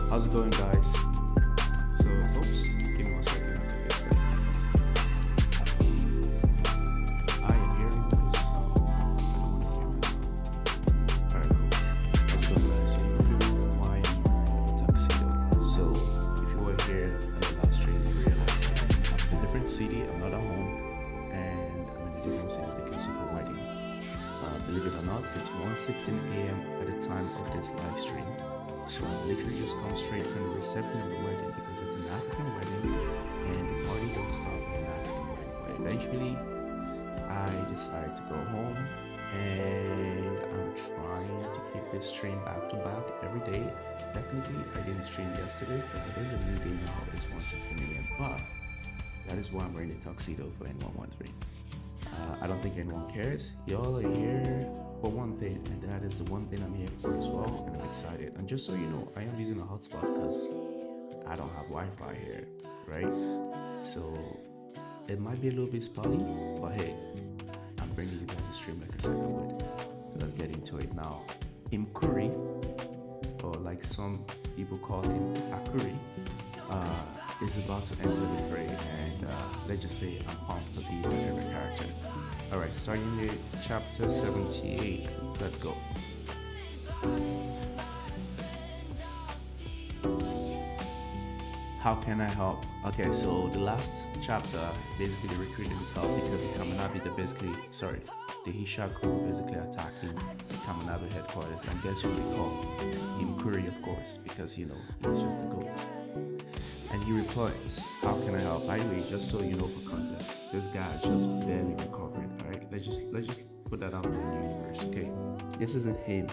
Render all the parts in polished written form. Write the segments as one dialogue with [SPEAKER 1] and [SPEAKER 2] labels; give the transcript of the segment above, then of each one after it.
[SPEAKER 1] How's it going, guys? So, oops, give me 1 second, I have to fix that. I am hearing this. Alright, cool. How's it going, guys? So, you know why I'm wearing a tuxedo. So, if you were here on the last stream, you realized I'm in a different city, I'm not at home, and I'm in a different city because of a wedding. Believe it or not, it's 1:16 a.m. at the time of this live stream. So I literally just come straight from the reception of the wedding because it's an African wedding and the party don't stop at an African wedding. But eventually, I decided to go home and I'm trying to keep this stream back to back every day. Technically, I didn't stream yesterday because it is a new day now. It's 1:16 a.m. But that is why I'm wearing a tuxedo for N113. I don't think anyone cares. Y'all are here for one thing, and that is the one thing I'm here for as well, and I'm excited. And just so you know, I am using a hotspot because I don't have Wi-Fi here, right? So it might be a little bit spotty, but hey, I'm bringing you guys a stream like I said I would. So let's get into it now. Imkuri, or like some people call him Akuri, is about to enter the fray, and let's just say I'm pumped because he's my favorite character. Alright, starting with chapter 78. Let's go. How can I help? Okay, so the last chapter basically recruited his help because the Kaminabi, the Hishaku basically attacking the Kaminabi headquarters, and guess what we call him? Curry, of course, because you know he's just the goat. And he replies, how can I help? By the way, just so you know for context, this guy is just barely recovering, alright? Let's just put that out in the universe, okay? This isn't him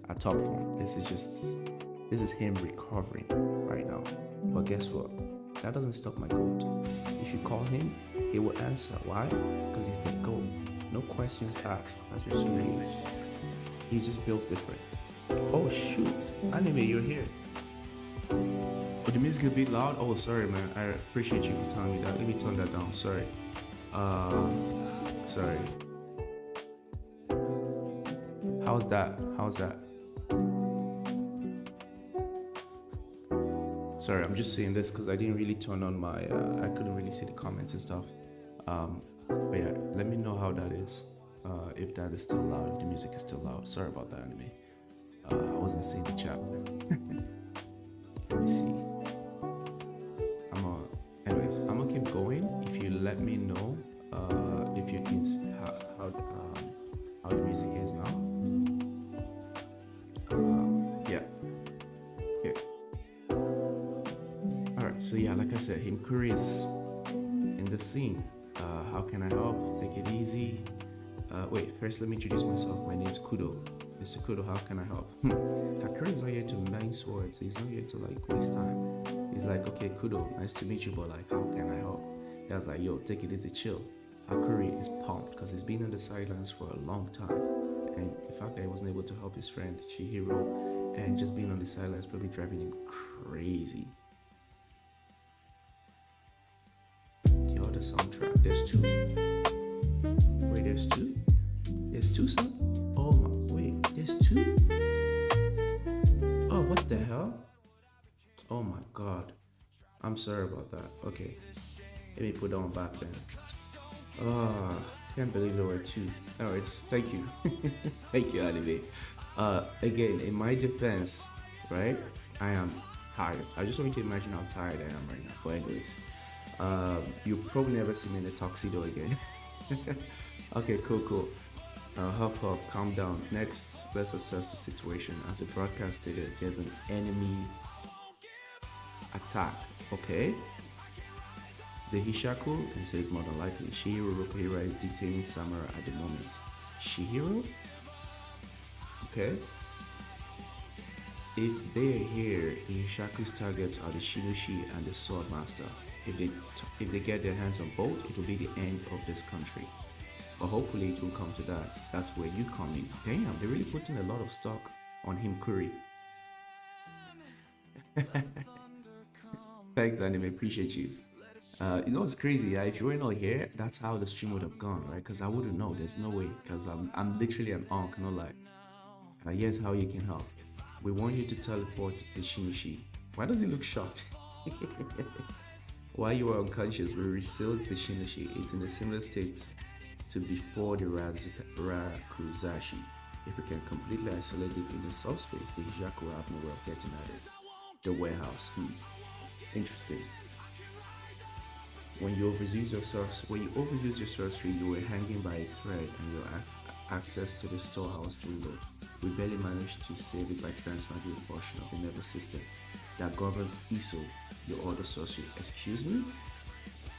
[SPEAKER 1] at top form. This is him recovering right now. But guess what? That doesn't stop my goat. If you call him, he will answer. Why? Because he's the goat. No questions asked. That's just who he is. He's just built different. Oh shoot, anime, you're here. Oh, the music is a bit loud. Oh, sorry, man. I appreciate you for telling me that. Let me turn that down. Sorry. Sorry. How's that? Sorry, I'm just saying this because I didn't really turn on my. I couldn't really see the comments and stuff. But yeah, let me know how that is. If that is still loud, if the music is still loud. Sorry about that, anime. I wasn't seeing the chat. Let me see. Anyways, I'm gonna keep going. If you let me know, if you can see how the music is now. Yeah. Okay. All right. So yeah, like I said, Himkuri is in the scene. How can I help? Take it easy. Wait. First, let me introduce myself. My name's Kudo. Mr. Kudo, how can I help? Hakuri is not here to mine swords. He's not here to like waste time. He's like, okay, Kudo, nice to meet you, but like, how can I help? He was like, yo, take it easy, chill. Hakuri is pumped because he's been on the sidelines for a long time. And the fact that he wasn't able to help his friend, Chihiro, and just being on the sidelines probably driving him crazy. The other soundtrack, there's two. Wait, there's two? There's two, son? Oh my, wait, there's two? Oh, what the hell? Oh my god. I'm sorry about that. Okay. Let me put that one back then. Oh, can't believe there were two. Anyways, thank you. Thank you, anime. Again, in my defense, right? I am tired. I just want you to imagine how tired I am right now. But anyways, you'll probably never see me in a tuxedo again. Okay, cool. Hop, calm down. Next, let's assess the situation. As the broadcast stated, there's an enemy attack. Okay. The Hishaku, it says more than likely, Shihiro Rokuhira is detaining Samura at the moment. Shihiro? Okay. If they are here, the Hishaku's targets are the Shinushi and the Sword Master. If they get their hands on both, it will be the end of this country. But hopefully it will come to that. That's where you come in. Damn, they're really putting a lot of stock on Himkuri. Thanks, anime. Appreciate you. You know what's crazy? Yeah? If you were not here, that's how the stream would have gone, right? Because I wouldn't know. There's no way. Because I'm literally an onk, no lie. Here's how you can help. We want you to teleport the Shinichi Why does he look shocked? While you are unconscious, we resealed the shinichi. It's in a similar state to before the Rakuzashi. If we can completely isolate it in the subspace, the Hijaku will have no way of getting at it. The warehouse. Interesting. When you overuse your sorcery, you were hanging by a thread and your access to the storehouse dwindled. We barely managed to save it by transmitting a portion of the nervous system that governs ISO, your other sorcery. Excuse me?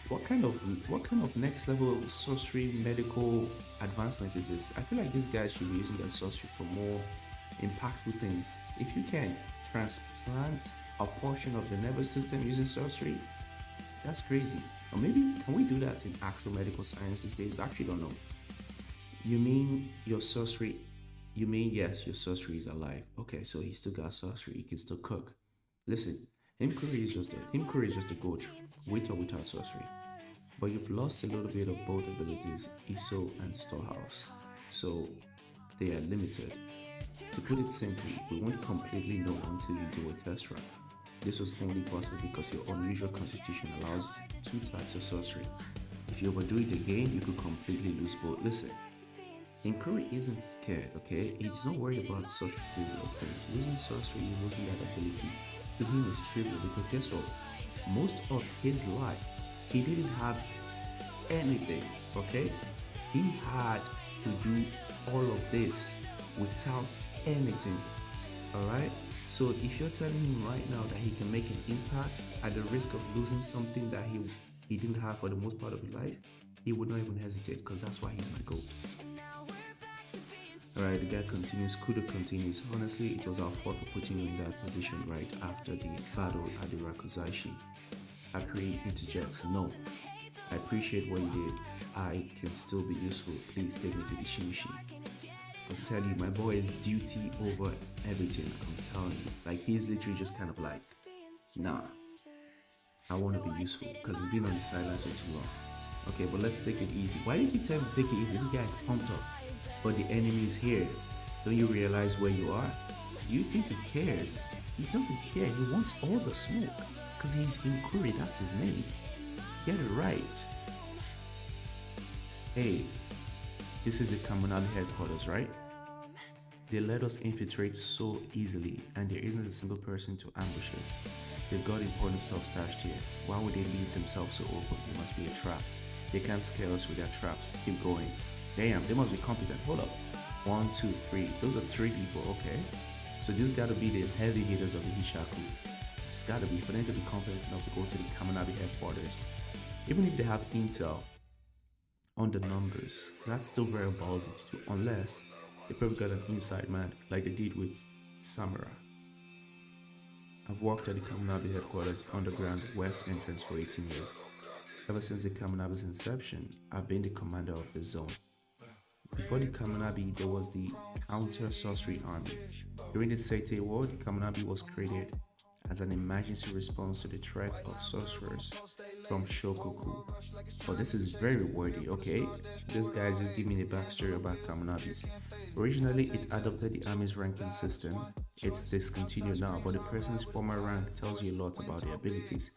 [SPEAKER 1] What kind of next level sorcery medical advancement is this? I feel like these guys should be using their sorcery for more impactful things. If you can transplant a portion of the nervous system using sorcery, that's crazy. Or maybe can we do that in actual medical science these days? I actually don't know. You mean your sorcery? You mean yes, your sorcery is alive. Okay, so he still got sorcery. He can still cook. Listen, inquiry is just a goat, with or without sorcery. But you've lost a little bit of both abilities, ISO and storehouse. So they are limited. To put it simply, we won't completely know until you do a test run. This was only possible because your unusual constitution allows two types of sorcery. If you overdo it again, you could completely lose both. Listen, Inquiry isn't scared, okay? He's not worried about such trivial things. Losing sorcery, losing that ability, to him is trivial because guess what? Most of his life, he didn't have anything, okay? He had to do all of this without anything, alright? So if you're telling him right now that he can make an impact at the risk of losing something that he didn't have for the most part of his life, he would not even hesitate because that's why he's my GOAT. Alright, the guy continues, Kudo continues. Honestly, it was our fault for putting you in that position right after the battle at the Rakuzashi. Akiri interjects, no, I appreciate what you did. I can still be useful. Please take me to the Shinichi. I'm telling you, my boy is duty over everything. I'm telling you. Like, he's literally just kind of like, nah, I want to be useful because he's been on the sidelines for too long. Okay, but let's take it easy. Why did you tell him to take it easy? This guy is pumped up. But the enemy is here. Don't you realize where you are? Do you think he cares? He doesn't care. He wants all the smoke. Because he's Inquiry, that's his name. Get it right. Hey, this is the Kamunali headquarters, right? They let us infiltrate so easily, and there isn't a single person to ambush us. They've got important stuff stashed here. Why would they leave themselves so open? It must be a trap. They can't scare us with their traps. Keep going. Damn, they must be competent. Hold up. 1, 2, 3. Those are 3 people, okay? So this gotta be the heavy hitters of the Hishaku. It's gotta be for them to be confident enough to go to the Kaminabi headquarters. Even if they have intel on the numbers, that's still very ballsy to do, unless they probably got an inside man like they did with Samura. I've worked at the Kaminabi headquarters underground west entrance for 18 years. Ever since the Kaminabi's inception, I've been the commander of the zone. Before the Kaminabi, there was the Counter-Sorcery Army. During the Seitei War, the Kaminabi was created as an emergency response to the threat of sorcerers from Shokoku. But this is very wordy, okay? This guy just giving me the backstory about Kamunabis. Originally, it adopted the army's ranking system. It's discontinued now, but the person's former rank tells you a lot about their abilities.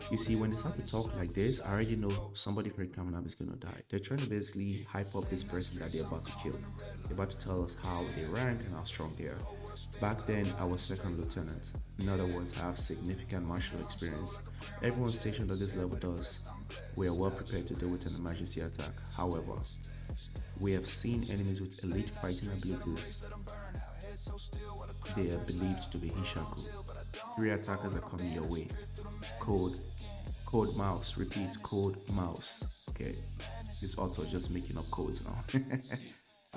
[SPEAKER 1] You see, when they start to talk like this, I already know somebody from Kamunabi is gonna die. They're trying to basically hype up this person that they're about to kill. They're about to tell us how they rank and how strong they are. Back then, I was second lieutenant. In other words, I have significant martial experience. Everyone stationed at this level does. We are well prepared to deal with an emergency attack. However, we have seen enemies with elite fighting abilities. They are believed to be Hishaku. 3 attackers are coming your way. Code mouse. Repeat, code mouse. Okay, this author is just making up codes now.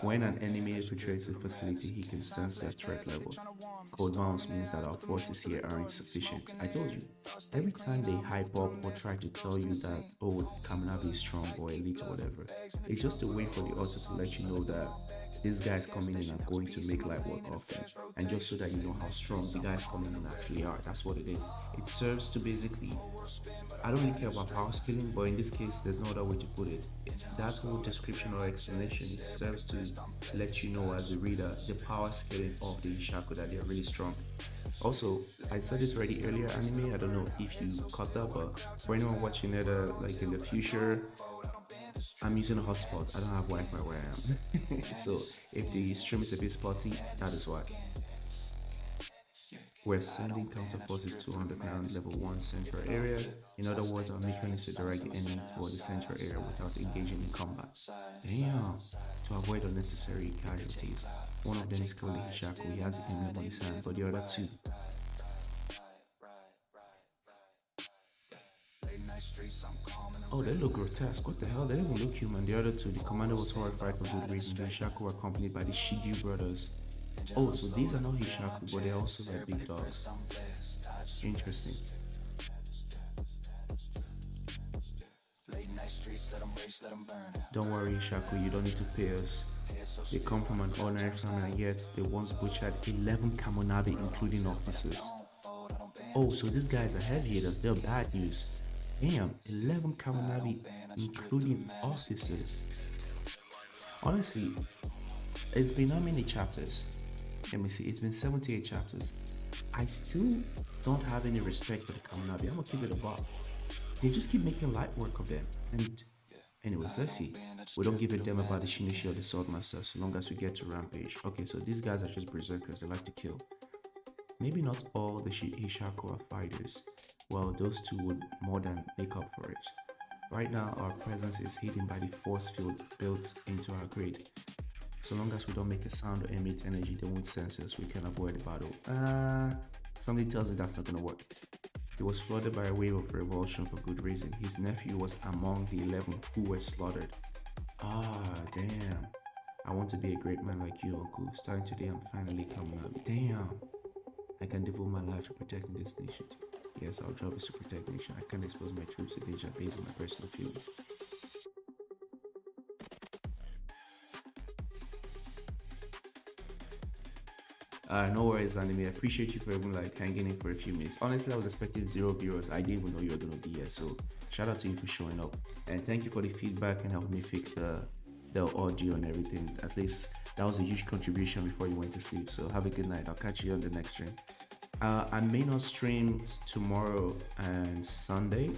[SPEAKER 1] When an enemy infiltrates a facility, he can sense their threat level. Code mouse means that our forces here are insufficient. I told you. Every time they hype up or try to tell you that, oh, Kaminabi is strong or elite or whatever, it's just a way for the author to let you know that these guys coming in are going to make light work of them. And just so that you know how strong the guys coming in actually are. That's what it is. It serves to basically, I don't really care about power scaling, but in this case, there's no other way to put it. That whole description or explanation serves to let you know as a reader the power scaling of the Ishaku, that they're really strong. Also, I said this already earlier, anime. I don't know if you caught that, but for anyone watching it, like in the future, I'm using a hotspot. I don't have Wi-Fi where I am, so if the stream is a bit spotty, that is why. We're sending counter forces to underground level 1 central area. In other words, our mission is to direct the enemy toward the central area without engaging in combat. Damn! To avoid unnecessary casualties. One of them is clearly Hishaku, he has the emblem on his hand, but the other two. Oh, they look grotesque. What the hell? They don't even look human. The other two, the commander was horrified for good reason. The Hishaku were accompanied by the Shigyu brothers. Oh, so these are not Hishaku, but they're also like big dogs. Interesting. Don't worry, Hishaku, you don't need to pay us. They come from an ordinary family, and yet they once butchered 11 Kamonabe, including officers. Oh, so these guys are heavy hitters. They're bad news. Damn, 11 Kamonabe, including officers. Honestly, it's been how many chapters? Let me see, it's been 78 chapters. I still don't have any respect for the Kamonabe. I'm gonna keep it above. They just keep making light work of them. And anyways, let's see. We don't give a damn about the Shinichi or the Swordmaster so long as we get to Rampage. Okay, so these guys are just berserkers. They like to kill. Maybe not all the Hishaku are fighters. Well, those two would more than make up for it. Right now, our presence is hidden by the force field built into our grid. So long as we don't make a sound or emit energy, they won't sense us. We can avoid the battle. Something tells me that's not gonna work. He was flooded by a wave of revulsion for good reason. His nephew was among the 11 who were slaughtered. Damn. I want to be a great man like you, Uncle. Starting today, I'm finally coming out. Damn. I can devote my life to protecting this nation. Yes, our job is to protect the nation. I can't expose my troops to danger based on my personal feelings. No worries, anime. I appreciate you for even like hanging in for a few minutes. Honestly, I was expecting 0 viewers. I didn't even know you were gonna be here. So shout out to you for showing up, and thank you for the feedback and helping me fix the audio and everything. At least that was a huge contribution before you went to sleep. So have a good night. I'll catch you on the next stream. I may not stream tomorrow and Sunday.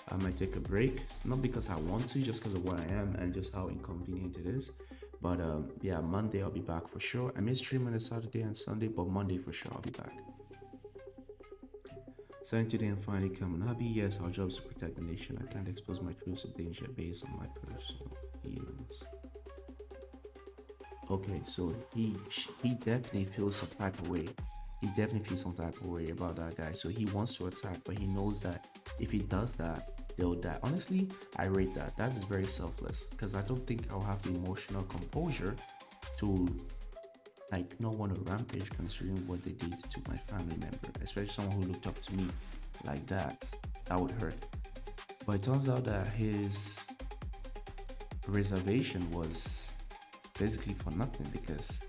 [SPEAKER 1] I might take a break, not because I want to, just because of where I am and just how inconvenient it is. But yeah, Monday I'll be back for sure. I may stream on a Saturday and Sunday, but Monday for sure I'll be back. Saying today and finally coming. Happy, yes, our job is to protect the nation. I can't expose my troops to danger based on my personal feelings. Okay, so he definitely feels some type of way. He definitely feels some type of way about that guy. So he wants to attack, but he knows that if he does that, they'll die. Honestly, I rate that. That is very selfless because I don't think I'll have the emotional composure to like not want to rampage considering what they did to my family member, especially someone who looked up to me like that. That would hurt. But it turns out that his reservation was basically for nothing because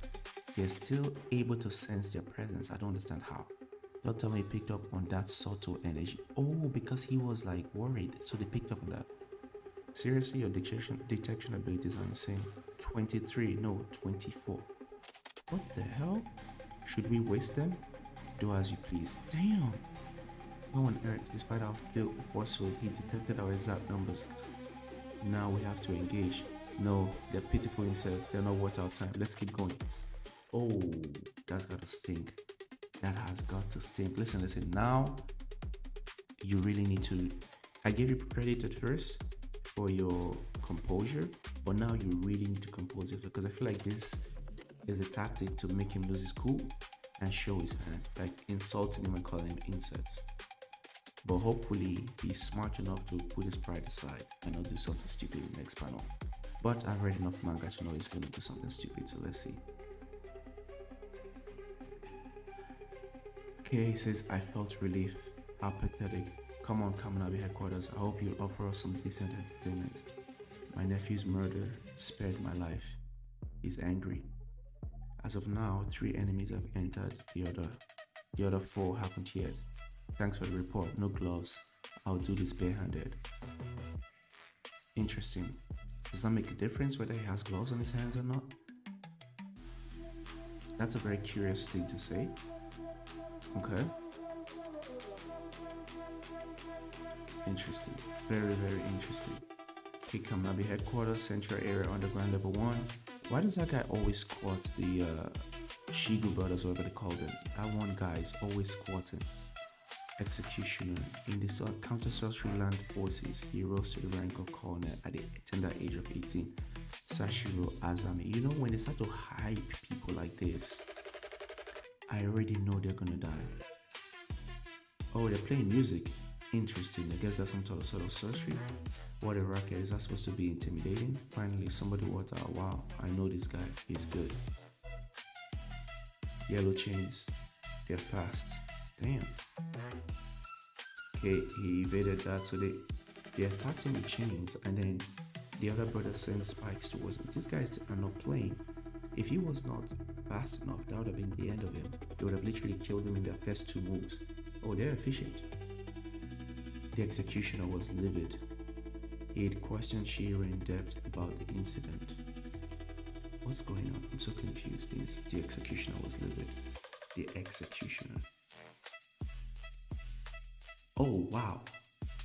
[SPEAKER 1] they're still able to sense their presence. I don't understand how. Don't tell me he picked up on that subtle energy. Oh, because he was like worried, so they picked up on that. Seriously, your detection abilities are insane. 23, no, 24. What the hell? Should we waste them? Do as you please. Damn. No on earth, despite our forceful, he detected our exact numbers. Now we have to engage. No, they're pitiful insects. They're not worth our time. Let's keep going. Oh, that's gotta stink. That has got to stink. Listen. Now, you really need to. I gave you credit at first for your composure, but now you really need to compose it because I feel like this is a tactic to make him lose his cool and show his hand, like insulting him and calling him insects. But hopefully, he's smart enough to put his pride aside and not do something stupid in the next panel. But I've read enough manga to know he's going to do something stupid, so let's see. Okay, he says, I felt relief. How pathetic. Come on, Kaminabe headquarters. I hope you'll offer us some decent entertainment. My nephew's murder spared my life. He's angry. As of now, 3 enemies have entered. The other 4 haven't yet. Thanks for the report. No gloves. I'll do this barehanded. Interesting. Does that make a difference whether he has gloves on his hands or not? That's a very curious thing to say. Okay. Interesting. Very, very interesting. Okay, Kamnabi headquarters, central area, underground level 1. Why does that guy always squat the Shigu brothers, whatever they call them? That one guy is always squatting. Executioner. In the counter sorcery land forces, he rose to the rank of colonel at the tender age of 18. Sashiro Azami. You know, when they start to hype people like this, I already know they're gonna die. Oh, they're playing music. Interesting. I guess that's some sort of sorcery. What a racket. Is that supposed to be intimidating? Finally, somebody walked out. Wow, I know this guy. He's good. Yellow chains. They're fast. Damn. Okay, he evaded that, so they attacked him with chains, and then the other brother sent spikes towards him. These guys are not playing. If he was not fast enough, that would have been the end of him. They would have literally killed him in their first 2 moves. Oh, they're efficient. The executioner was livid. He had questioned Shiro in depth about the incident. What's going on? I'm so confused. The executioner was livid. The executioner. Oh, wow.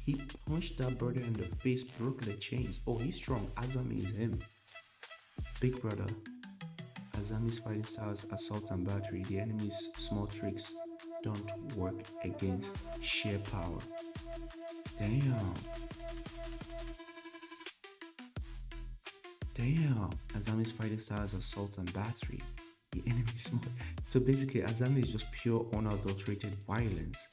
[SPEAKER 1] He punched that brother in the face, broke the chains. Oh, he's strong. Azami is him. Big brother. Azami's fighting styles, assault and battery. The enemy's small tricks don't work against sheer power. Damn. Azami's fighting styles, assault and battery. The enemy's small. So basically, Azami is just pure unadulterated violence.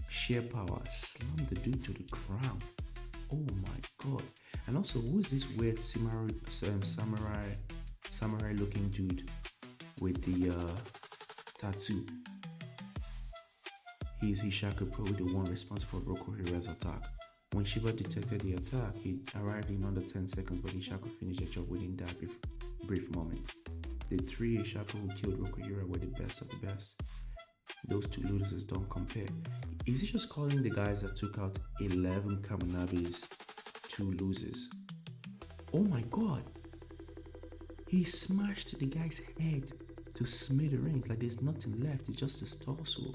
[SPEAKER 1] Sheer power. Slam the dude to the ground. Oh my god. And also, who's this weird samurai looking dude with the tattoo? He's Hishaku, probably the one responsible for Rokuhira's attack. When Shiba detected the attack, he arrived in under 10 seconds, but Hishaku finished the job within that brief moment. The 3 Hishaku who killed Rokuhira were the best of the best. Those 2 losers don't compare. Is he just calling the guys that took out 11 Kaminabis 2 losers? Oh my god! He smashed the guy's head to smithereens, like there's nothing left, it's just his torso.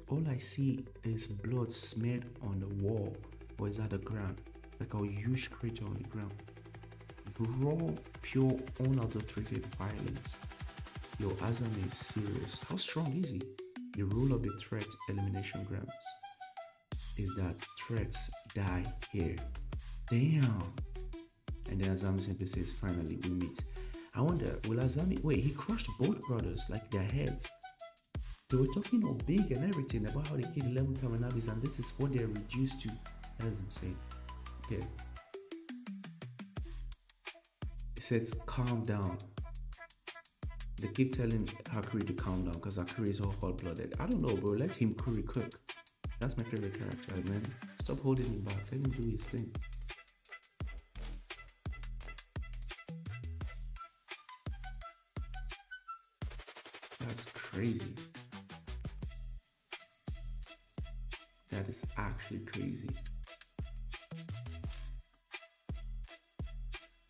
[SPEAKER 1] All I see is blood smeared on the wall, or is that the ground? It's like a huge crater on the ground. Raw, pure, unadulterated violence. Yo, Azami is serious. How strong is he? The rule of the threat elimination grounds is that threats die here. Damn. And then Azami simply says, finally, we meet. I wonder, will Azami... Wait, he crushed both brothers, like their heads. They were talking all big and everything about how they killed 11 Kaminabis, and this is what they're reduced to. That is insane. Okay. He says, calm down. They keep telling Hakuri to calm down because Hakuri is all hot-blooded. I don't know, bro. Let him Kuri cook. That's my favorite character, man. Stop holding him back. Let him do his thing. That's crazy. That is actually crazy.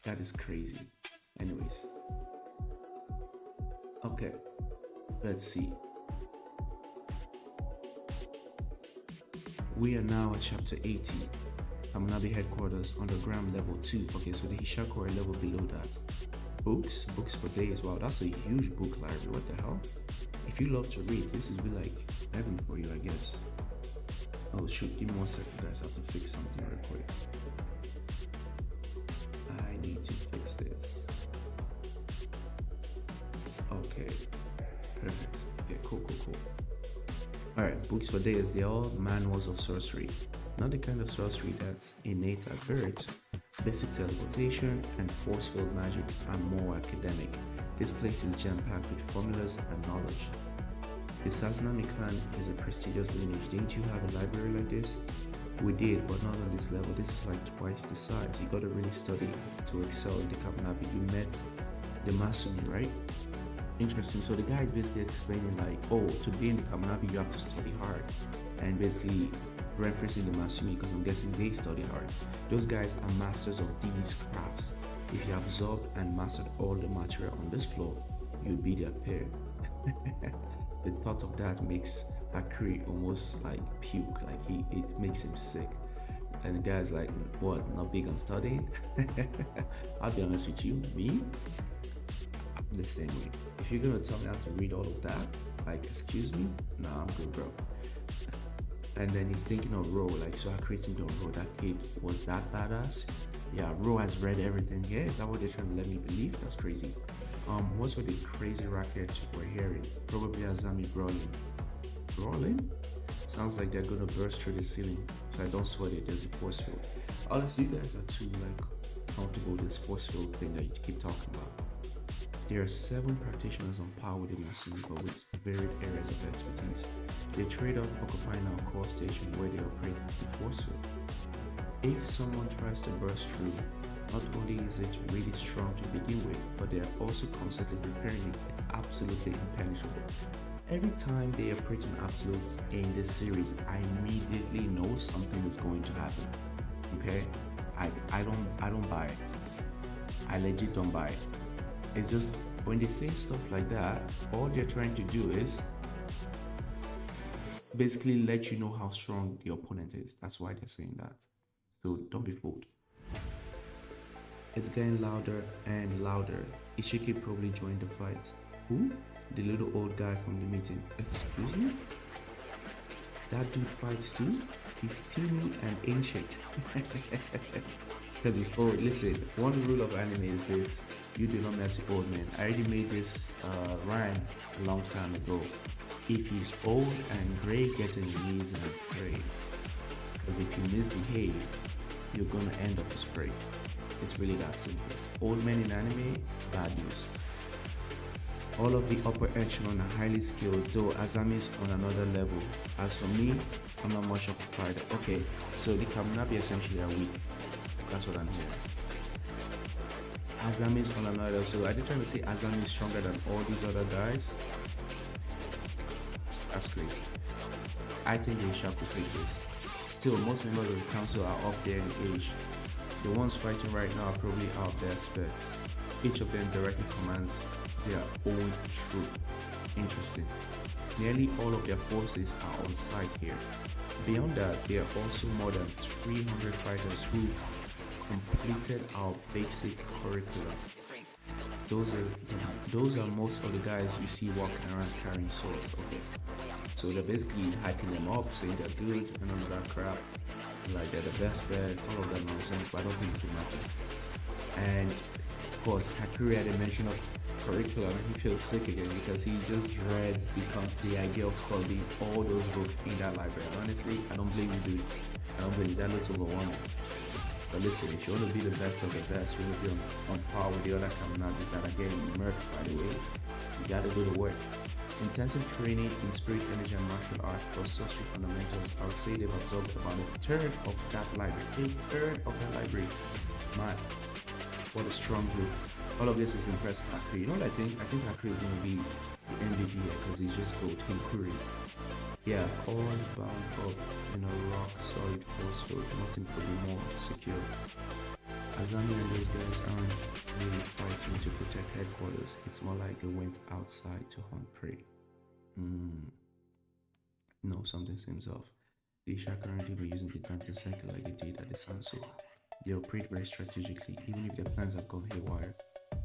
[SPEAKER 1] That is crazy. Anyways. Okay. Let's see. We are now at chapter 80. Kaminabi headquarters, underground level 2. Okay, so the Hishaku are level below that. Books for days. Wow, that's a huge book library. What the hell? If you love to read, this is be like heaven for you, I guess. Oh shoot, give me 1 second, guys. I have to fix something real quick. I need to fix this. Okay, perfect. Okay, cool. Alright, books for days. They're all manuals of sorcery. Not the kind of sorcery that's innate at birth. Basic teleportation and force-field magic are more academic. This place is jam-packed with formulas and knowledge. The Sazanami clan is a prestigious lineage. Didn't you have a library like this? We did, but not on this level. This is like twice the size. You gotta really study to excel in the Kaminabi. You met the Masumi, right? Interesting. So the guy is basically explaining like, oh, to be in the Kaminabi, you have to study hard. And basically referencing the Masumi because I'm guessing they study hard. Those guys are masters of these crafts. If you absorbed and mastered all the material on this floor, you'd be their peer. The thought of that makes Hakuri almost like puke, like it makes him sick. And the guy's like, what, not big on studying? I'll be honest with you, me, I'm the same way. If you're gonna tell me how to read all of that, like, excuse me, nah, I'm good, bro. And then he's thinking of Ro, like, so Hakuri thinking of Ro, that kid was that badass? Yeah, Ro has read everything. Yeah, is that what they're trying to let me believe? That's crazy. What's with the crazy racket we're hearing? Probably Azami brawling. Brawling? Sounds like they're gonna burst through the ceiling. So I don't sweat it. There's a force field. Honestly, you guys are too like comfortable with this force field thing that you keep talking about. There are 7 practitioners on par with the Masumi, but with varied areas of expertise. They trade off occupying our core station where they operate the force field. If someone tries to burst through, not only is it really strong to begin with, but they are also constantly repairing it. It's absolutely impenetrable. Every time they operate in absolutes in this series, I immediately know something is going to happen. Okay? I don't buy it. I legit don't buy it. It's just when they say stuff like that, all they're trying to do is basically let you know how strong the opponent is. That's why they're saying that. So don't be fooled. It's getting louder and louder. Ishiki probably joined the fight. Who? The little old guy from the meeting. Excuse me? That dude fights too? He's teeny and ancient. Because he's old. Listen, one rule of anime is this. You do not mess with old men. I already made this rhyme a long time ago. If he's old and gray, get on your knees and pray. Because if you misbehave, you're gonna end up a spray. It's really that simple. Old men in anime, bad news. All of the upper echelon are highly skilled, though Azami's on another level. As for me, I'm not much of a fighter. Okay, so the Kamunabi essentially are weak. That's what I'm hearing. Azami's on another level. So are they trying to say Azami is stronger than all these other guys? That's crazy. I think they shall fix this. Still, most members of the council are up there in age. The ones fighting right now are probably out there experts. Each of them directly commands their own troop. Interesting. Nearly all of their forces are on site here. Beyond that, there are also more than 300 fighters who completed our basic curriculum. Those are most of the guys you see walking around carrying swords. Okay, so they're basically hyping them up, saying they're good and all of that crap. Like they're the best bet, all of that nonsense, but I don't think it will matter. And of course, Hakuri had a mention of curriculum and he feels sick again because he just dreads the idea of studying all those books in that library. And honestly, I don't blame you, dude. I don't blame you. That looks overwhelming. But listen, if you want to be the best of the best, really be on par with the other Kamunabis that are getting murked, by the way, you gotta do the work. Intensive training in spirit, energy, and martial arts plus sorcery fundamentals, I'll say they've absorbed about a third of that library. A third of that library. Man, what a strong group. All of this is impressive. Hakuri. You know what I think? I think Hakuri is going to be the MVP here because he's just gold. Hinkuri. Yeah, all bound up in a rock solid force field. Nothing could be more secure. Azami and those guys aren't really fighting to protect headquarters. It's more like they went outside to hunt prey. No, something seems off. The Isha currently were using the Dante cycle like they did at the Sanso. They operate very strategically, even if their plans have gone haywire.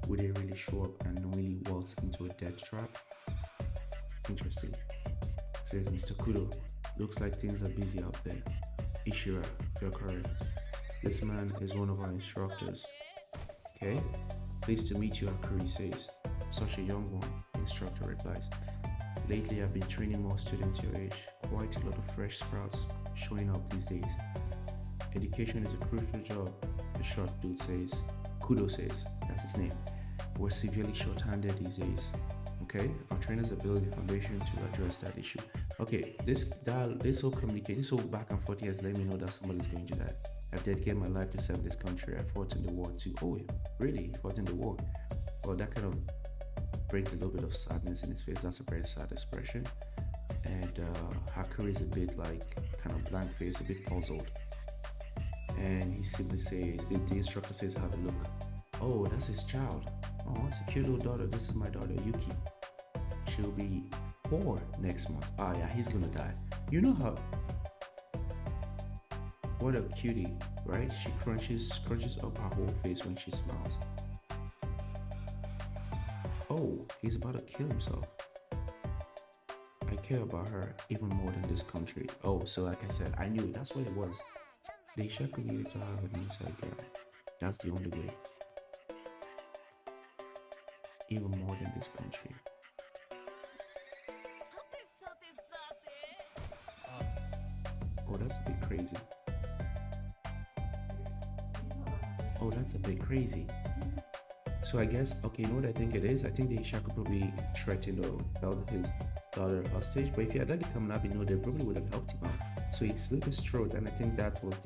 [SPEAKER 1] Would they really show up and knowingly waltz into a death trap? Interesting. Says Mr. Kudo. Looks like things are busy out there. Ishira, you're correct. This man is one of our instructors. Okay? Pleased to meet you, Hakuri says. Such a young one, the instructor replies. Lately, I've been training more students your age. Quite a lot of fresh sprouts showing up these days. Education is a crucial job, the short dude says. Kudo says, that's his name. We're severely short-handed these days. Okay, our trainers are building the foundation to address that issue. Okay, this whole communicate, this whole back and forth here is letting me know that somebody's going to die. I've dedicated my life to serve this country. I fought in the war too. Oh, really? You fought in the war? Well, that kind of brings a little bit of sadness in his face. That's a very sad expression. And Hakuri is a bit like kind of blank face, a bit puzzled. And he simply says, the instructor says, have a look. Oh, that's his child. Oh, it's a cute little daughter. This is my daughter, Yuki. She'll be or next month. Ah, yeah, he's gonna die. You know how, what a cutie, right? She crunches up her whole face when she smiles. Oh, he's about to kill himself. I care about her even more than this country. Oh, so like I said, I knew it. That's what it was. The Ishaku needed to have an inside guy. That's the only way. Even more than this country. Oh, that's a bit crazy. Oh, that's a bit crazy. So I guess, okay, you know what I think it is? I think the Ishaku probably threatened or held his daughter hostage. But if he had let it come up, they probably would have helped him out. So he slit his throat, and I think that was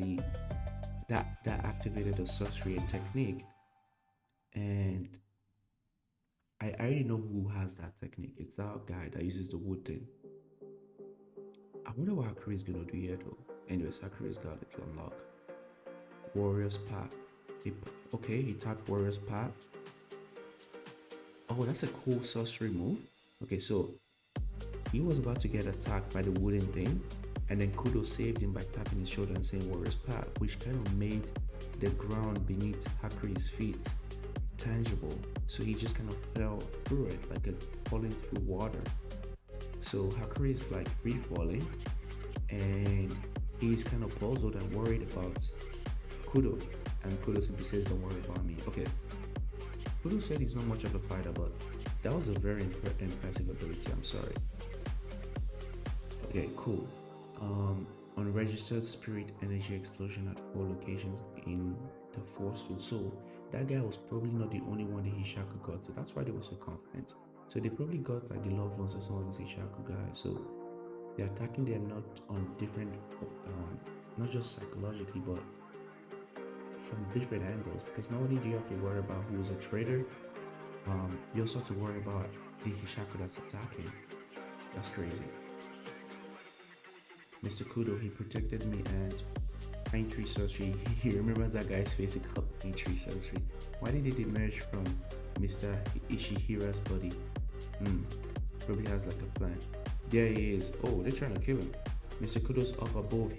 [SPEAKER 1] that activated the sorcery technique. And I already know who has that technique. It's that guy that uses the wood thing. I wonder what Hakuri is gonna do here though. Anyways, Hakuri's got it to unlock. Warrior's Path. He tapped Warrior's Path. Oh, that's a cool sorcery move. Okay, so he was about to get attacked by the wooden thing, and then Kudo saved him by tapping his shoulder and saying Warrior's Path, which kind of made the ground beneath Hakuri's feet tangible. So he just kind of fell through it like a falling through water. So Hakuri is like free falling, and he's kind of puzzled and worried about Kudo. And Kudo simply says, "Don't worry about me." Okay. Kudo said he's not much of a fighter, but that was a very impressive ability. I'm sorry. Okay, cool. Unregistered spirit energy explosion at 4 locations in the forceful soul. That guy was probably not the only one the Hishaku got to. That's why they were so confident. So they probably got like the loved ones of some of these Hishaku guys. So they're attacking them not on different, not just psychologically, but from different angles. Because not only do you have to worry about who is a traitor, you also have to worry about the Hishaku that's attacking. That's crazy. Mr. Kudo, he protected me, and Pine Tree Sorcery. He remembers that guy's face. He called Pine Tree Sorcery. Why did it emerge from Mr. Ishihira's body? Probably has like a plan. There he is. Oh, they're trying to kill him. Mr. Kudo's up above.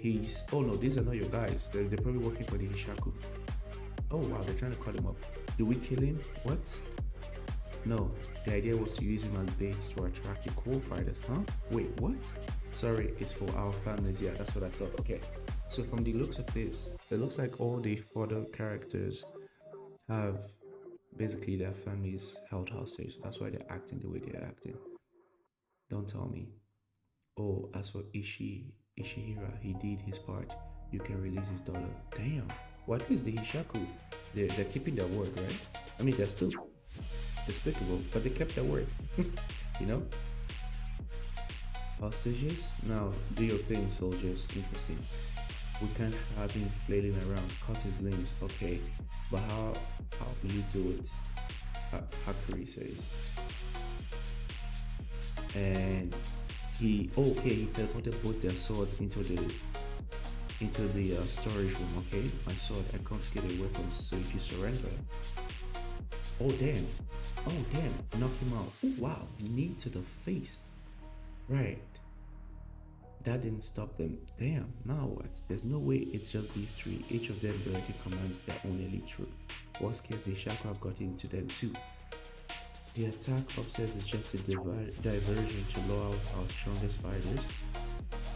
[SPEAKER 1] Oh no, these are not your guys. They're probably working for the Hishaku. Oh wow, they're trying to cut him up. Do we kill him? What? No, the idea was to use him as bait to attract the core fighters, huh? Wait, what? Sorry, it's for our families. Yeah, that's what I thought. Okay, so from the looks of this, it looks like all the further characters have basically their families held hostage. That's why they're acting the way they're acting. Don't tell me. Oh, as for Ishihira, he did his part. You can release his daughter. Damn. What is the Hishaku? They're keeping their word, right? I mean, they're still despicable, but they kept their word. You know? Hostages? Now, do your thing, soldiers. Interesting. We can't have him flailing around. Cut his limbs. Okay. But how will you do it? Hakuri says. And he teleported both their swords into the storage room. Okay, my sword, I confiscated weapons, so if you surrender. Oh damn, knock him out. Oh, wow, knee to the face. Right, that didn't stop them. Damn, now what? There's no way it's just these three. Each of them directly commands their own elite troop. Worst case, the Shaku have got into them too. The attack upstairs is just a diversion to lure out our strongest fighters.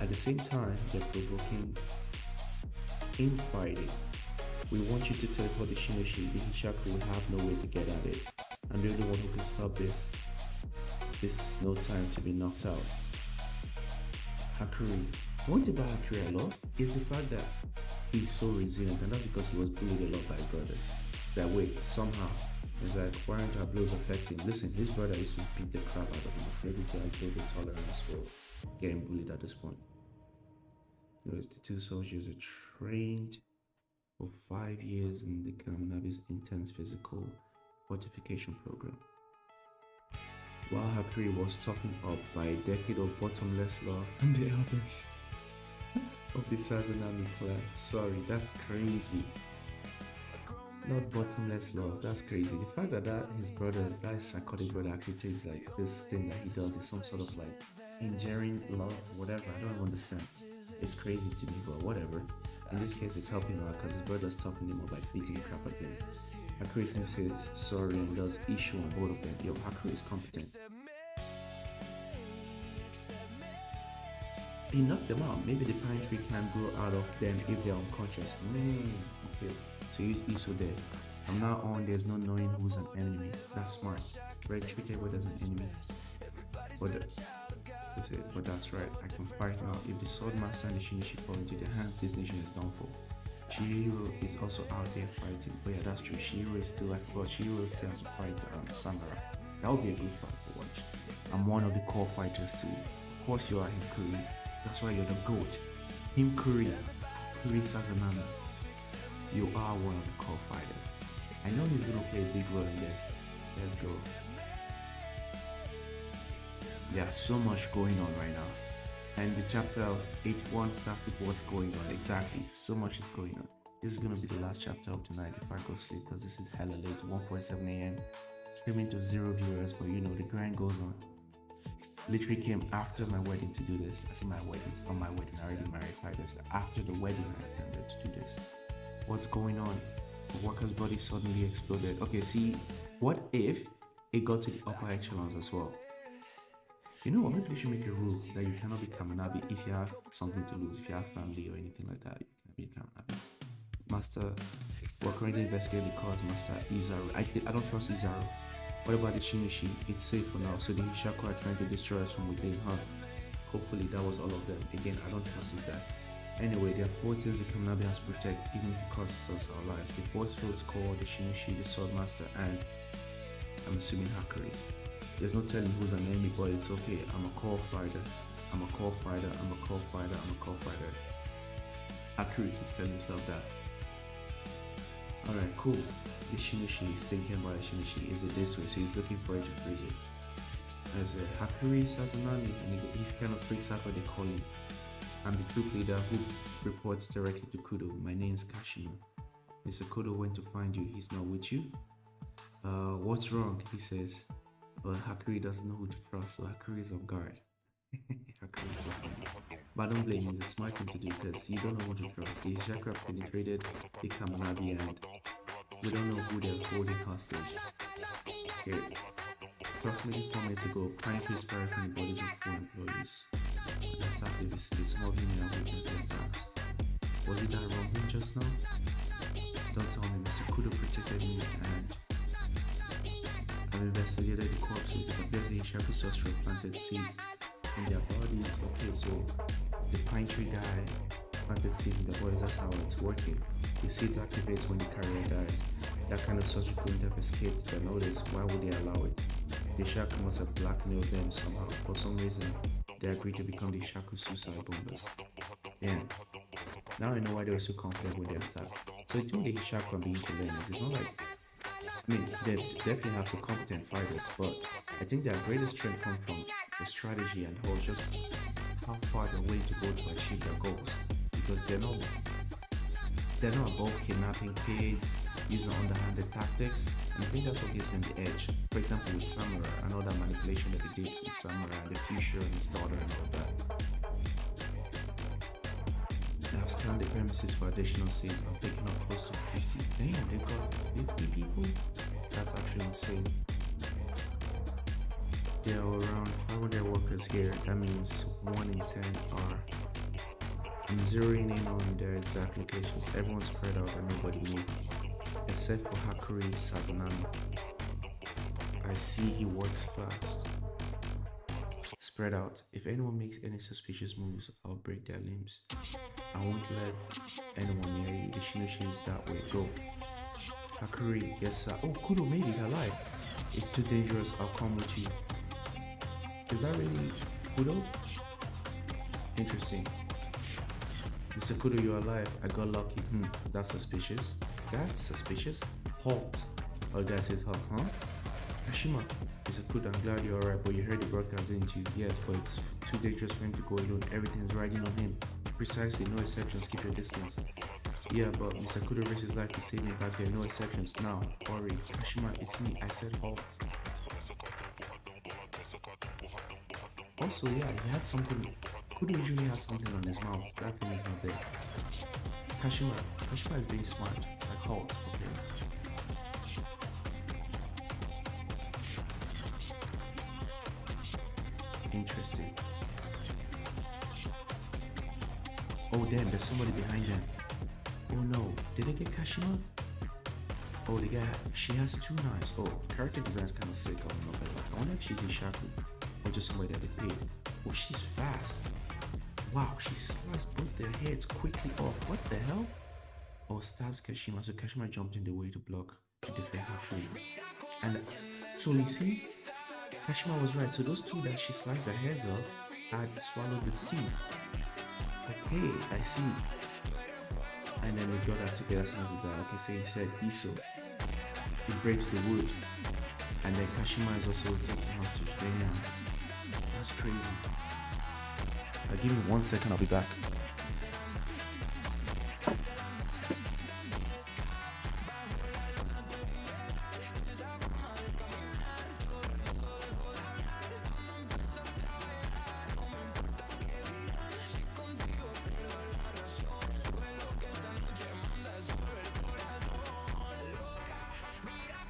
[SPEAKER 1] At the same time, they're provoking infighting. We want you to teleport the Shinoshi. The Hishaku will have no way to get at it. I'm the only one who can stop this. This is no time to be knocked out. Hakuri. One thing about Hakuri I love is the fact that he's so resilient, and that's because he was bullied a lot by his brother. It's like, wait, somehow. It's like, why aren't our blows affecting him? Listen, his brother used to beat the crap out of him. Maybe he has built a tolerance for getting bullied at this point. Anyways, the two soldiers are trained for 5 years in the Kaminabi's intense physical fortification program. While Hakuri was toughened up by a decade of bottomless love from the elders of the Sazanami clan. Sorry, that's crazy. Not bottomless love. That's crazy. The fact that his brother, that his psychotic brother, actually takes like this thing that he does is some sort of like endearing love, whatever. I don't understand. It's crazy to me, but whatever. In this case, it's helping him out because his brother's topping him up by beating crap at him. Hakuri says sorry and does issue on both of them. Yo, Hakuri is competent. He knocked them out. Maybe the pine tree can grow out of them if they're unconscious. Okay. So use Iso there. From now on, there's no knowing who's an enemy. That's smart. Red treat everybody as an enemy. But that's right. I can fight now. If the sword master and the Shinichi fall into their hands, this nation is done for. Chihiro is also out there fighting. But yeah, that's true. Chihiro is still like, well, Chihiro still has to fight Samurai. That would be a good fight to watch. I'm one of the core fighters too. Of course you are Himkuri. That's why you're the GOAT. Himkuri. Kuri Sazanami. You are one of the core fighters. I know he's gonna play a big role in this. Let's go. There's so much going on right now. And the chapter of 8-1 starts with what's going on. Exactly. So much is going on. This is gonna be the last chapter of tonight if I go sleep because this is hella late. 1:47 a.m. Streaming to 0 viewers, but you know the grind goes on. Literally came after my wedding to do this. I say my wedding, it's not my wedding, I already married 5 years. After the wedding I attended to do this. What's going on? The worker's body suddenly exploded. Okay, see, what if it got to the upper echelons as well? You know what, maybe they should make a rule that you cannot be Kamanabi if you have something to lose. If you have family or anything like that, you cannot be Kamanabi. Master, we're currently investigating the cause. Master Izaru. I don't trust Izaru. What about the Shinichi? It's safe for now. So the Hishaku are trying to destroy us from within, huh? Hopefully that was all of them. Again, I don't trust this guy. Anyway, there are 4 things the Kaminabi has to protect, even if it costs us our lives. The force fields core, the Shinichi, the Swordmaster, and I'm assuming Hakuri. There's no telling who's an enemy, but it's okay. I'm a core fighter. I'm a core fighter. I'm a core fighter. I'm a core fighter. Hakuri keeps telling himself that. Alright, cool. The Shinichi is thinking about the Shinichi. Is it this way? So he's looking for it to freeze it. There's a Hakuri Sazanami, and he kind of freaks out when they call him. I'm the troop leader who reports directly to Kudo. My name's Kashima. Mr. Kudo went to find you. He's not with you? What's wrong? He says. But Hakuri doesn't know who to trust, so Hakuri is on guard. Hakuri is so funny. But I don't blame him. It's a smart thing to do because you don't know who to trust. The Hishaku have penetrated the Kaminabi and we don't know who they're holding hostage. Here. Approximately 4 minutes ago, Pine Tree fired from the bodies of 4 employees. Attack the vicinity, some of you may have witnessed the attacks. Was it that wrong just now? Don't tell me, Mr. Kudo protected me and I've investigated the corpses. It appears the Hishaku sorcerer planted seeds in their bodies. Okay, so the Pine Tree guy planted seeds in their bodies, that's how it's working. The seeds activates when the carrier dies. That kind of sorcery couldn't have escaped their notice. Why would they allow it? The Hishaku must have blackmailed them somehow. For some reason, they agreed to become the Hishaku suicide bombers. Damn. Now I know why they were so confident with their attack. So it's only the Hishaku are being learners. It's not like, I mean, they definitely have some competent fighters, but I think their greatest strength comes from the strategy and how far they're willing to go to achieve their goals. Because they're not above kidnapping kids, using underhanded tactics, and I think that's what gives them the edge. For example, with Samurai, I know that manipulation that they did with Samurai and the future and his daughter and all that. They have scanned the premises for additional scenes. I'm picking up close to 50. Damn, they got 50 people? That's actually insane. There are around 500 workers here. That means 1 in 10 are. I'm zeroing in on their exact locations. Everyone's spread out and nobody moving. Except for Hakuri Sazanami. I see he works fast. Spread out. If anyone makes any suspicious moves, I'll break their limbs. I won't let anyone near you. The Shinichi is that way. Go. Hakuri, yes sir. Oh, Kudo made it alive. It's too dangerous. I'll come with you. Is that really Kudo? Interesting. Mr. Kudo, you're alive. I got lucky. That's suspicious. That's suspicious. Halt. All guy says halt, huh? Kashima, Mr. Kudo, I'm glad you're alright, but you heard the broadcast, didn't you? Yes, but it's too dangerous for him to go alone. Everything's riding on him. Precisely, no exceptions. Keep your distance. Yeah, but Mr. Kudo risks his life to save me back there. No exceptions. Now, Ori, Kashima, it's me. I said halt. Also, yeah, he had something. Kudo usually has something on his mouth. That thing is not there. Kashima is being smart. It's like halt. Okay. Interesting. Oh damn, there's somebody behind them. Oh no, did they get Kashima? Oh, she has two knives. Oh, character design is kind of sick. I don't know, but I wonder if she's a shaku or just somebody that they paid. Oh, she's fast. Wow, she sliced both their heads quickly off. What the hell? Oh, stabs Kashima. So Kashima jumped in the way to block to defend her free. And so you see, Kashima was right. So those two that she sliced their heads off had swallowed the seed. Okay, I see. And then we got that together as soon as he died. Okay, so he said Iso. He breaks the wood. And then Kashima is also taking hostage. Damn. That's crazy. Give me 1 second, I'll be back.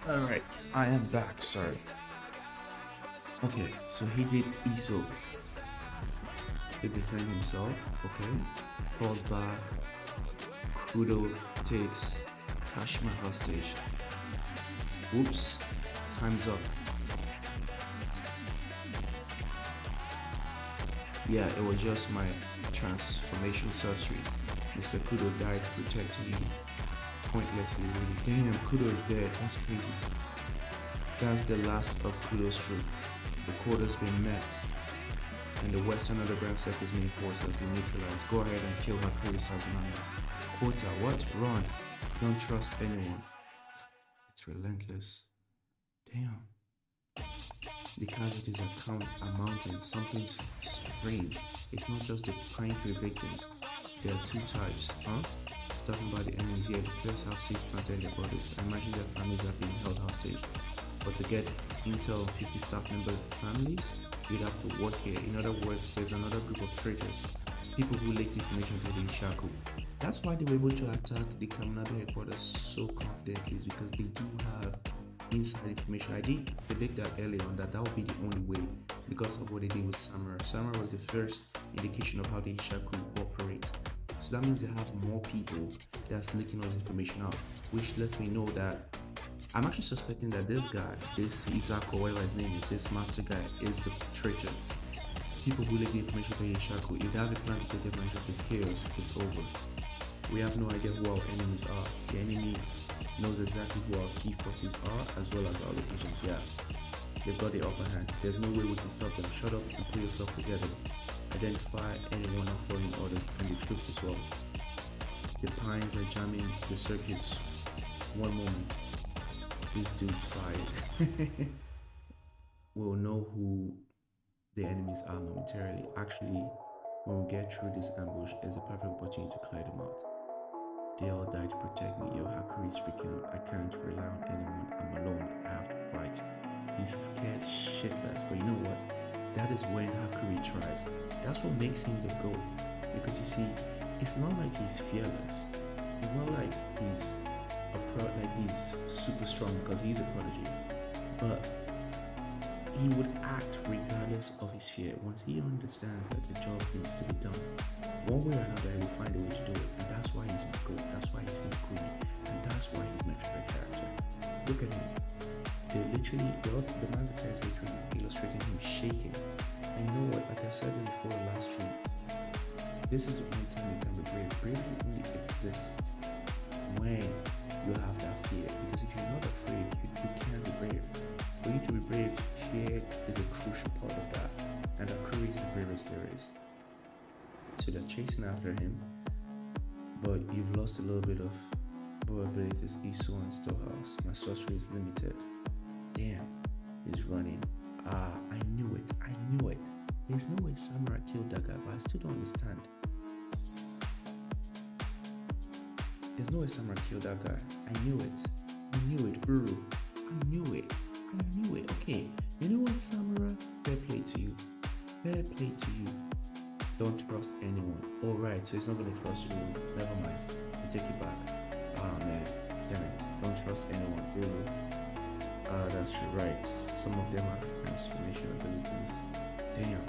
[SPEAKER 1] Alright, I am back, sorry. Okay, so he did Iso. He defended himself, okay. Falls back. Kudo takes Kashima hostage. Oops, time's up. Yeah, it was just my transformation sorcery. Mr. Kudo died protecting me pointlessly, really. Damn, Kudo is dead. That's crazy. That's the last of Kudo's troop. The quota's been met, and the Western Underground Circle's main force has been neutralized. Go ahead and kill Hakuri's Manga. Quota, what? Run. Don't trust anyone. It's relentless. Damn. The casualties are mounting. Something's strange. It's not just the pine tree victims. There are two types, huh? Talking about the enemies here, the players have seeds planted in their bodies. I imagine their families are being held hostage. But to get intel on 50 staff member families, you'd have to work here. In other words, there's another group of traitors. People who leaked information to the Ishaku. That's why they were able to attack the Kamunado headquarters so confidently, is because they do have inside information. I did predict that earlier on that would be the only way because of what they did with Samurai. Samurai was the first indication of how the Ishaku operate. So that means they have more people that's leaking all this information out, which lets me know that I'm actually suspecting that this guy, this Isako, whatever his name is, this master guy, is the traitor. People who leak the information to Ishaku, if they have a plan to take advantage of this chaos, it's over. We have no idea who our enemies are. The enemy knows exactly who our key forces are, as well as our locations. Yeah, they've got the upper hand. There's no way we can stop them. Shut up and pull yourself together. Identify anyone not following orders and the troops as well. The pines are jamming the circuits. One moment. This dude's fired. We'll know who the enemies are momentarily. Actually, when we get through this ambush, there's a perfect opportunity to clear them out. They all died to protect me. Yo, Hakuri is freaking out. I can't rely on anyone. I'm alone. I have to fight. He's scared shitless, but you know what? That is when Hakuri tries. That's what makes him the GOAT. Because you see, it's not like he's fearless. It's not like he's he's super strong because he's a prodigy. But he would act regardless of his fear. Once he understands that the job needs to be done, one way or another, he will find a way to do it. And that's why he's my GOAT. That's why he's Hakuri. And that's why he's my favorite character. Look at him. The manga is literally illustrating him shaking. And you know what, like I said before the last stream, this is the only time you can be brave. Bravery only exists when you have that fear. Because if you're not afraid, you can't be brave. For you to be brave, fear is a crucial part of that. And Akuri is the bravest there is. So they're chasing after him, but you've lost a little bit of abilities, Iso and Storehouse. My sorcery is limited. Damn, he's running. I knew it. There's no way Samurai killed that guy, but I still don't understand. There's no way Samurai killed that guy. I knew it. I knew it, Uru. I knew it. I knew it. Okay. You know what, Samurai? Fair play to you. Fair play to you. Don't trust anyone. Alright, so he's not gonna trust you. Never mind. I take it back. Ah man. Damn it. Don't trust anyone. Uru. That's right. Some of them have transformation abilities. Damn.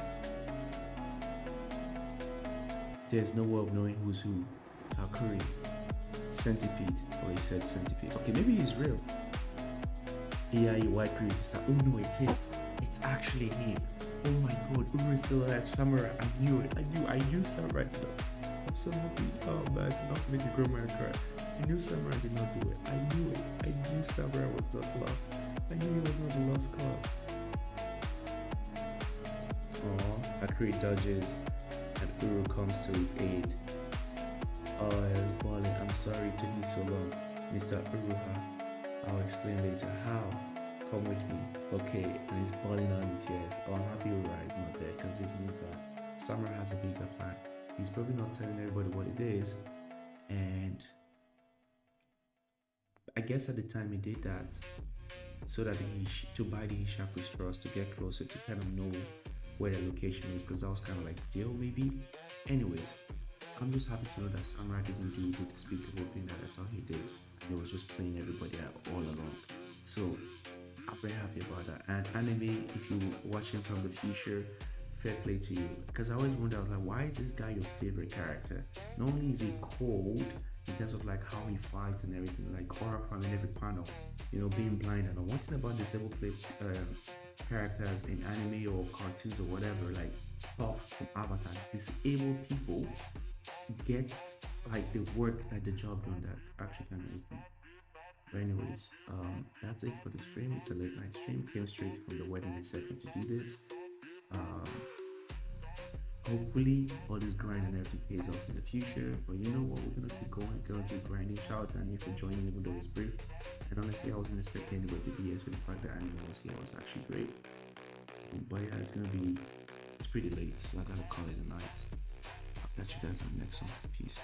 [SPEAKER 1] There's no way of knowing who's who. Hakuri. Centipede. Oh, he said centipede. Okay, maybe he's real. AI white creator. Oh no, it's him. It's actually him. Oh my god, Uru is still alive. Samurai. I knew it. I knew Samurai did not. I'm so happy. Oh man, it's enough to make a grown man cry. I knew Samurai did not do it. I knew it. I knew Samurai was not lost. I knew he was not the lost cause. Aww, Hakuri dodges and Uru comes to his aid. Oh, I was balling. I'm sorry it took me so long. Mr. Uruha. I'll explain later. How? Come with me. Okay, and he's balling out in tears. Oh, I'm happy Uruha is not there because this means that Samurai has a bigger plan. He's probably not telling everybody what it is. And I guess at the time he did that so that to buy the Hishaku's trust, to get closer, to kind of know where the location is, because that was kind of like deal maybe. Anyways, I'm just happy to know that Samurai didn't do the despicable thing that I thought he did, and it was just playing everybody out all along. So I'm very happy about that. And anime, if you're watching from the future, fair play to you, because I always wonder, I was like, why is this guy your favorite character? Not only is he cold in terms of like how he fights and everything, like Korra in every panel, you know, being blind, and one thing about disabled characters in anime or cartoons or whatever, like Pop from Avatar, disabled people get like the work, like the job done, that actually kind of okay. But anyways, that's it for the stream. It's a late night stream, came straight from the wedding reception to do this. Hopefully all this grind and everything pays off in the future, but you know what, we're gonna keep gonna keep grinding. Shout out to Annie for joining even though it's brief, and honestly I wasn't expecting anybody to be here, so the fact that Annie was here was actually great. But yeah, it's pretty late, so I gotta call it a night. I'll catch you guys on the next one. Peace.